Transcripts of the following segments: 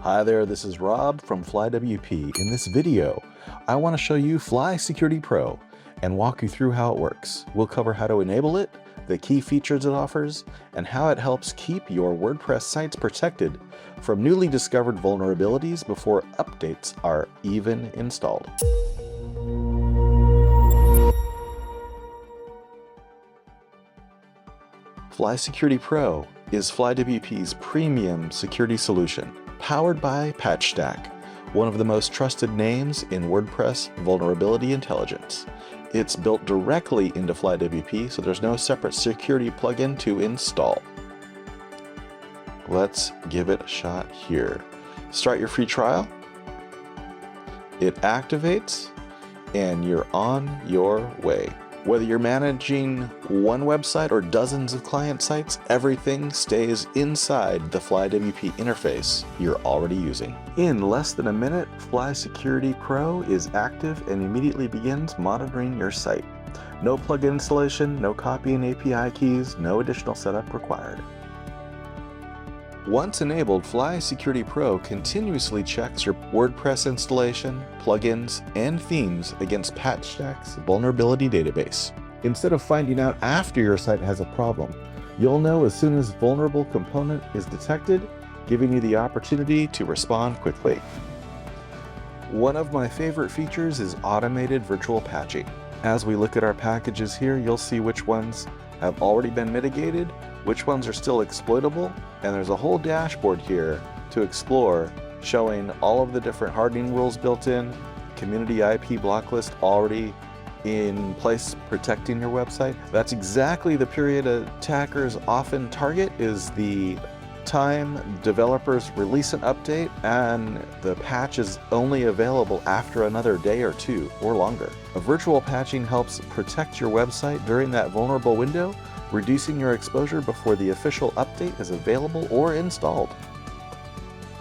Hi there, this is Rob from FlyWP. In this video, I want to show you FlySecurity Pro and walk you through how it works. We'll cover how to enable it, the key features it offers, and how it helps keep your WordPress sites protected from newly discovered vulnerabilities before updates are even installed. FlySecurity Pro is FlyWP's premium security solution, powered by PatchStack, one of the most trusted names in WordPress vulnerability intelligence. It's built directly into FlyWP, so there's no separate security plugin to install. Let's give it a shot here. Start your free trial. It activates, and you're on your way. Whether you're managing one website or dozens of client sites, everything stays inside the FlyWP interface you're already using. In less than a minute, FlySecurity Pro is active and immediately begins monitoring your site. No plugin installation, no copying API keys, no additional setup required. Once enabled, FlySecurity Pro continuously checks your WordPress installation, plugins, and themes against PatchStack's vulnerability database. Instead of finding out after your site has a problem, you'll know as soon as vulnerable component is detected, giving you the opportunity to respond quickly. One of my favorite features is automated virtual patching. As we look at our packages here, you'll see which ones have already been mitigated, which ones are still exploitable, and there's a whole dashboard here to explore, showing all of the different hardening rules built in, community IP block list already in place protecting your website. That's exactly the period attackers often target, is the time developers release an update and the patch is only available after another day or two or longer. A virtual patching helps protect your website during that vulnerable window, reducing your exposure before the official update is available or installed.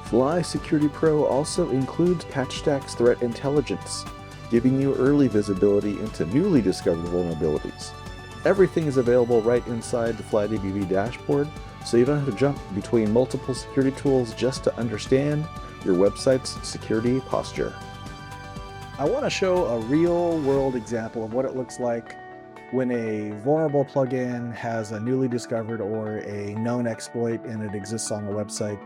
FlySecurity Pro also includes PatchStack's threat intelligence, giving you early visibility into newly discovered vulnerabilities. Everything is available right inside the FlyWP dashboard, so you don't have to jump between multiple security tools just to understand your website's security posture. I want to show a real-world example of what it looks like when a vulnerable plugin has a newly discovered or a known exploit and it exists on the website.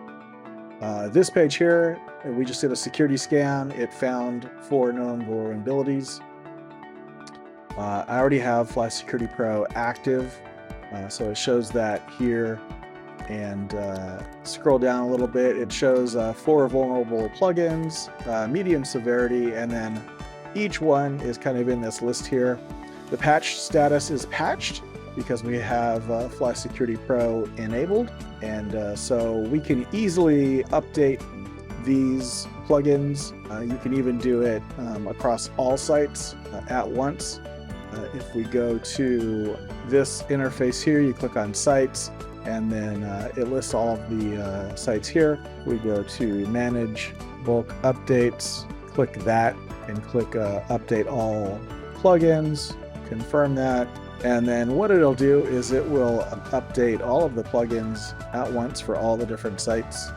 This page here, we just did a security scan. It found 4 known vulnerabilities. I already have FlySecurity Pro active, so it shows that here. And scroll down a little bit, it shows 4 vulnerable plugins, medium severity, and then each one is kind of in this list here. The patch status is patched because we have FlySecurity Pro enabled, and so we can easily update these plugins. You can even do it across all sites at once. If we go to this interface here, you click on Sites, and then it lists all of the sites here. We go to Manage Bulk Updates, click that, and click Update All Plugins, confirm that, and then what it'll do is it will update all of the plugins at once for all the different sites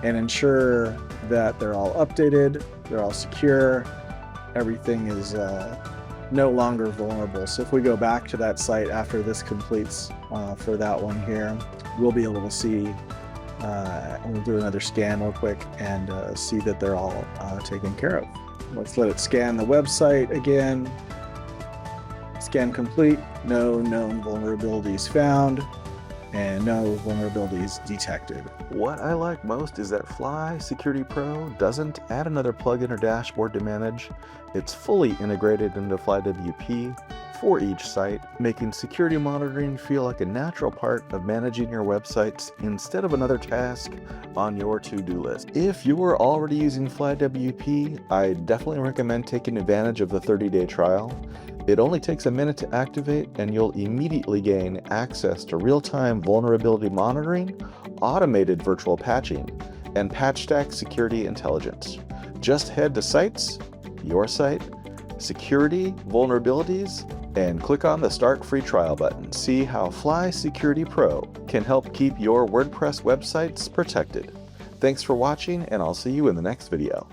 and ensure that they're all updated, they're all secure, everything is no longer vulnerable. So if we go back to that site after this completes for that one here, we'll be able to see, we'll do another scan real quick and see that they're all taken care of. Let's let it scan the website again. Scan complete, no known vulnerabilities found, and no vulnerabilities detected. What I like most is that FlySecurity Pro doesn't add another plugin or dashboard to manage. It's fully integrated into FlyWP for each site, making security monitoring feel like a natural part of managing your websites instead of another task on your to-do list. If you are already using FlyWP, I definitely recommend taking advantage of the 30-day trial. It only takes a minute to activate, and you'll immediately gain access to real-time vulnerability monitoring, automated virtual patching, and PatchStack security intelligence. Just head to Sites, Your Site, Security, Vulnerabilities, and click on the Start Free Trial button. See how FlySecurity Pro can help keep your WordPress websites protected. Thanks for watching, and I'll see you in the next video.